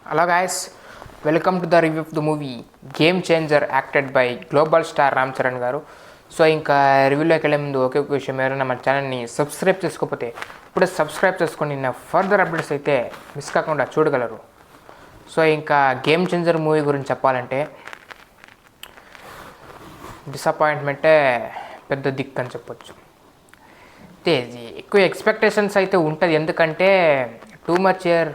Hello guys, welcome to the review of the movie Game Changer acted by global star Ram Charan garu. So ఇంకా రివ్యూలోకి వెళ్ళే ముందు ఒకే ఒక విషయం, ఎవరైనా మన ఛానల్ని సబ్స్క్రైబ్ చేసుకోకపోతే ఇప్పుడే సబ్స్క్రైబ్ చేసుకొని నా ఫర్దర్ అప్డేట్స్ అయితే మిస్ కాకుండా చూడగలరు. సో ఇంకా గేమ్ చేంజర్ మూవీ గురించి చెప్పాలంటే డిసప్పాయింట్మెంటే పెద్ద దిక్కు అని చెప్పొచ్చు. అయితే ఎక్కువ ఎక్స్పెక్టేషన్స్ అయితే ఉంటుంది, ఎందుకంటే టూ మచ్ ఇయర్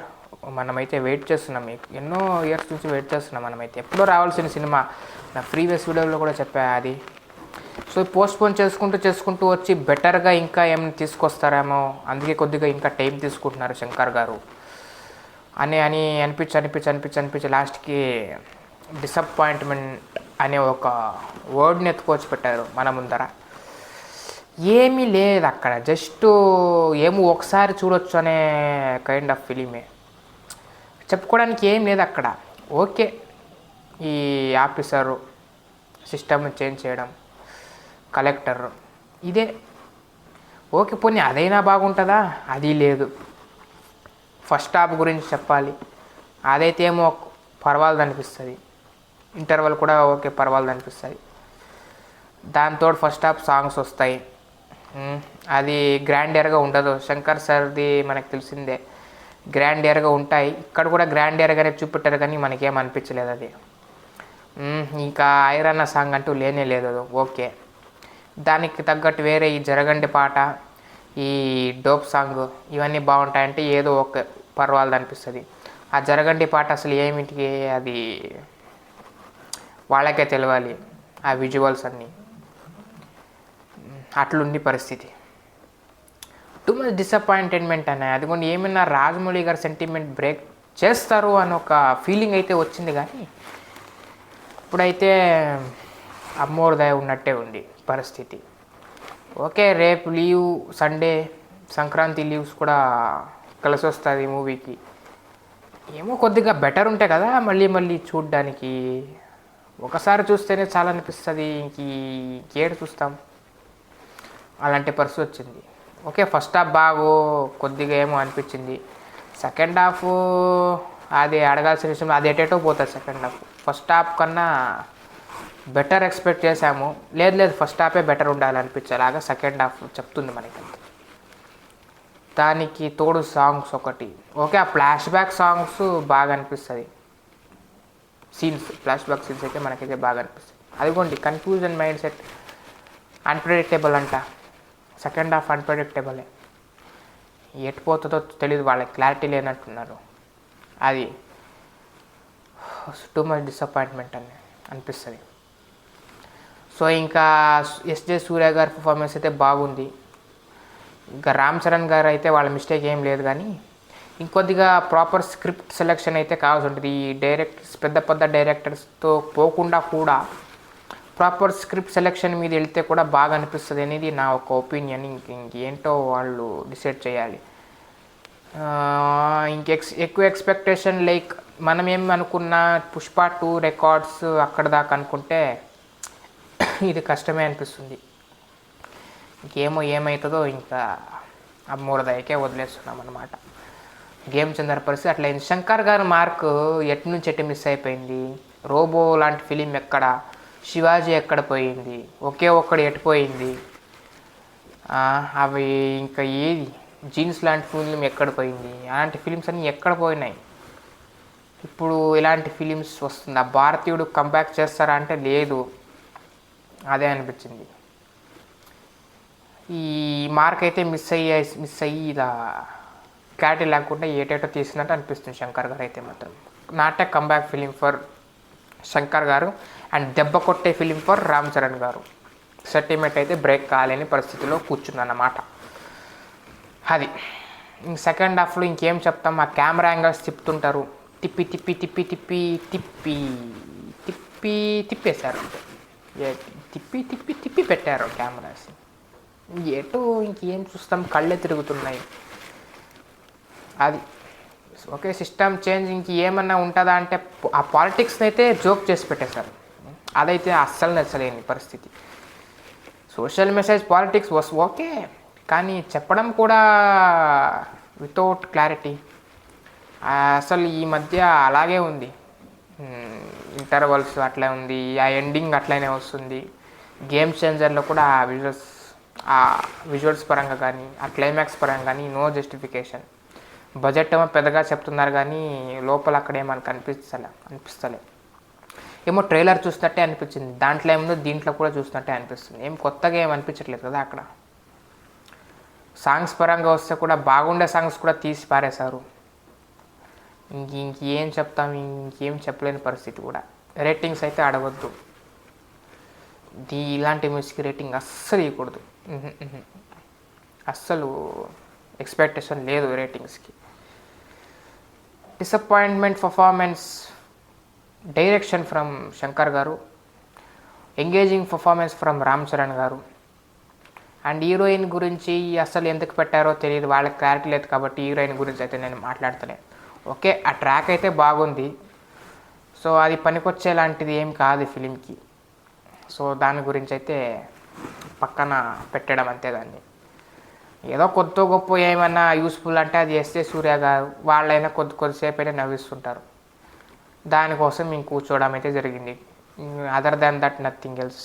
మనమైతే వెయిట్ చేస్తున్నాం, ఎన్నో ఇయర్స్ నుంచి వెయిట్ చేస్తున్నాం. మనమైతే ఎప్పుడో రావాల్సిన సినిమా, నా ప్రీవియస్ వీడియోలో కూడా చెప్పా అది. సో పోస్ట్పోన్ చేసుకుంటూ వచ్చి బెటర్గా ఇంకా ఏమైనా తీసుకొస్తారేమో, అందుకే కొద్దిగా ఇంకా టైం తీసుకుంటున్నారు శంకర్ గారు అని అనిపించి లాస్ట్కి డిసప్పాయింట్మెంట్ అనే ఒక వర్డ్ని ఎత్తుకొచ్చి పెట్టారు మన ముందర. ఏమీ లేదు అక్కడ, జస్ట్ ఏమో ఒకసారి చూడొచ్చు అనే కైండ్ ఆఫ్ ఫిలిమే, చెప్పుకోవడానికి ఏం లేదు అక్కడ. ఓకే, ఈ ఆఫీసరు సిస్టమ్ని చేంజ్ చేయడం, కలెక్టర్, ఇదే ఓకే. పోనీ అదైనా బాగుంటుందా? అది లేదు. ఫస్ట్ హాఫ్ గురించి చెప్పాలి, అదైతే ఏమో పర్వాలేదు అనిపిస్తుంది. ఇంటర్వల్ కూడా ఓకే పర్వాలేదు అనిపిస్తుంది. దాంతో ఫస్ట్ హాఫ్ సాంగ్స్ వస్తాయి, అది గ్రాండియర్గా ఉండదు. శంకర్ సార్ది మనకు తెలిసిందే, గ్రాండియర్గా ఉంటాయి. ఇక్కడ కూడా గ్రాండియర్గానే చూపెట్టారు, కానీ మనకేం అనిపించలేదు అది. ఇంకా ఐరన్న సాంగ్ అంటూ లేనే లేదు అది. ఓకే, దానికి తగ్గట్టు వేరే ఈ జరగండి పాట, ఈ డోప్ సాంగ్, ఇవన్నీ బాగుంటాయంటే ఏదో ఒక పర్వాలేదు అనిపిస్తుంది. ఆ జరగండి పాట అసలు ఏమిటికి, అది వాళ్ళకే తెలియాలి. ఆ విజువల్స్ అన్నీ అట్లుంది పరిస్థితి. టూ మచ్ డిసప్పాయింట్మెంట్ అనే, అదిగోండి ఏమైనా రాజమౌళి గారు సెంటిమెంట్ బ్రేక్ చేస్తారు అని ఒక ఫీలింగ్ అయితే వచ్చింది, కానీ ఇప్పుడైతే అమ్మోరు దయ ఉన్నట్టే ఉంది పరిస్థితి. ఓకే, రేపు లీవ్, సండే సంక్రాంతి లీవ్స్ కూడా కలిసి వస్తుంది మూవీకి. ఏమో కొద్దిగా బెటర్ ఉంటాయి కదా మళ్ళీ చూడడానికి. ఒకసారి చూస్తేనే చాలా అనిపిస్తుంది, ఇంకేడు చూస్తాం, అలాంటి పరిస్థితి వచ్చింది. ఓకే, ఫస్ట్ హాఫ్ కొద్దిగా ఏమో అనిపించింది. సెకండ్ హాఫ్ అది అడగాల్సిన విషయం, అది ఎటేటో పోతుంది సెకండ్ హాఫ్. ఫస్ట్ హాఫ్ కన్నా బెటర్ ఎక్స్పెక్ట్ చేసాము, లేదు ఫస్ట్ హాఫే బెటర్ ఉండాలనిపించేలాగా సెకండ్ హాఫ్ చెప్తుంది మనకి. దానికి తోడు సాంగ్స్ ఒకటి ఓకే, ఆ ఫ్లాష్ బ్యాక్ సాంగ్స్ బాగా అనిపిస్తుంది. ఫ్లాష్ బ్యాక్ సీన్స్ అయితే మనకైతే బాగా అనిపిస్తుంది. అదిగోండి కన్ఫ్యూజన్ మైండ్ సెట్, అన్ప్రెడిక్టబుల్ అంట. సెకండ్ హాఫ్ అన్ప్రెడిక్టబులే, ఎటుపోతుందో తెలియదు, వాళ్ళకి క్లారిటీ లేనట్టున్నారు. అది టూ మచ్ డిసప్పాయింట్మెంట్ అని అనిపిస్తుంది. సో ఇంకా ఎస్జే సూర్య గారి పర్ఫార్మెన్స్ అయితే బాగుంది. ఇంకా రామ్ చరణ్ గారు అయితే వాళ్ళ మిస్టేక్ ఏం లేదు, కానీ ఇంకొద్దిగా ప్రాపర్ స్క్రిప్ట్ సెలెక్షన్ అయితే కావాల్సి ఉంటుంది. ఈ పెద్ద డైరెక్టర్స్తో పోకుండా కూడా ప్రాపర్ స్క్రిప్ట్ సెలెక్షన్ మీద వెళ్తే కూడా బాగా అనిపిస్తుంది అనేది నా ఒక ఒపీనియన్. ఇంకేంటో వాళ్ళు డిసైడ్ చేయాలి. ఎక్కువ ఎక్స్పెక్టేషన్, లైక్ మనం ఏం అనుకున్న పుష్ప 2 రికార్డ్స్ అక్కడ దాకా అనుకుంటే ఇది కష్టమే అనిపిస్తుంది. ఏమవుతుందో ఇంకా అమ్మూరదయకే వదిలేస్తున్నాం అన్నమాట. గేమ్ చేంజర్ పరిస్థితి అట్లయింది. శంకర్ గారు మార్క్ ఎటు నుంచి ఎటు మిస్ అయిపోయింది. రోబో లాంటి ఫిలిం ఎక్కడ, శివాజీ ఎక్కడ పోయింది, ఒకే ఒక్కడు ఎటుపోయింది, అవి ఇంకా ఏది జీన్స్ లాంటి ఫిలిం ఎక్కడ పోయింది, అలాంటి ఫిలిమ్స్ అన్నీ ఎక్కడ పోయినాయి. ఇప్పుడు ఇలాంటి ఫిలిమ్స్ వస్తుంది. ఆ భారతీయుడు కంబ్యాక్ చేస్తారా అంటే లేదు, అదే అనిపించింది. ఈ మార్క్ అయితే మిస్ అయ్యి ఇలా క్లారిటీ లేకుండా ఏటేటో తీసినట్టు అనిపిస్తుంది శంకర్ గారు అయితే మాత్రం. Not a comeback film for Shankar గారు అండ్ దెబ్బ కొట్టే ఫిలిం ఫర్ రామ్ చరణ్ గారు. సెంటిమెంట్ అయితే బ్రేక్ కాలేని పరిస్థితిలో కూర్చుందన్నమాట. అది సెకండ్ హాఫ్లో ఇంకేం చెప్తాం, ఆ కెమెరా యాంగిల్స్ తిప్పుతుంటారు, తిప్పేశారు, తిప్పి పెట్టారు కెమెరాస్. ఎటు ఇంకేం చూస్తాం, కళ్ళే తిరుగుతున్నాయి. అది ఓకే, సిస్టమ్ చేంజ్ ఇంకేమన్నా ఉంటుందా అంటే ఆ పాలిటిక్స్ని అయితే జోక్ చేసి పెట్టేశారు. అదైతే అస్సలు నచ్చలేని పరిస్థితి. సోషల్ మెసేజ్ పాలిటిక్స్ ఓకే, కానీ చెప్పడం కూడా వితౌట్ క్లారిటీ, అసలు ఈ మధ్య అలాగే ఉంది. ఇంటర్వల్స్ అట్లే ఉంది, ఆ ఎండింగ్ అట్లనే వస్తుంది. గేమ్ చేంజర్లో కూడా ఆ విజువల్స్ పరంగా కానీ ఆ క్లైమాక్స్ పరంగా కానీ నో జస్టిఫికేషన్. బడ్జెట్ ఏమో పెద్దగా చెప్తున్నారు కానీ లోపల అక్కడ మనకు అనిపిస్తలే. ఏమో ట్రైలర్ చూసినట్టే అనిపించింది, దాంట్లో ఏముందో దీంట్లో కూడా చూసినట్టే అనిపిస్తుంది. ఏం కొత్తగా ఏం అనిపించట్లేదు కదా అక్కడ. సాంగ్స్ పరంగా వస్తే కూడా బాగుండే సాంగ్స్ కూడా తీసి పారేశారు. ఇంకేం చెప్తాం, ఇంకేం చెప్పలేని పరిస్థితి కూడా. రేటింగ్స్ అయితే అడగొద్దు, ఇలాంటి మ్యూజిక్ రేటింగ్ అస్సలు ఇవ్వకూడదు. అస్సలు ఎక్స్పెక్టేషన్ లేదు రేటింగ్స్కి. Disappointment performance, direction from Shankar garu, engaging performance from Ram Charan garu. And heroine గురించి అసలు ఎందుకు పెట్టారో తెలియదు, వాళ్ళకి క్లారిటీ లేదు కాబట్టి హీరోయిన్ గురించి అయితే నేను మాట్లాడతలేను. ఓకే, ఆ ట్రాక్ అయితే బాగుంది, సో అది పనికొచ్చేలాంటిది ఏం కాదు ఫిలింకి. సో దాని గురించి అయితే పక్కన పెట్టడం అంతే. దాన్ని ఏదో గొప్ప ఏమన్నా యూస్ఫుల్ అంటే అది ఎస్ఏ సూర్య గారు వాళ్ళైనా కొద్దిసేపు అయినా నవ్విస్తుంటారు. దానికోసం మేము కూర్చోవడం అయితే జరిగింది. Other than that nothing else.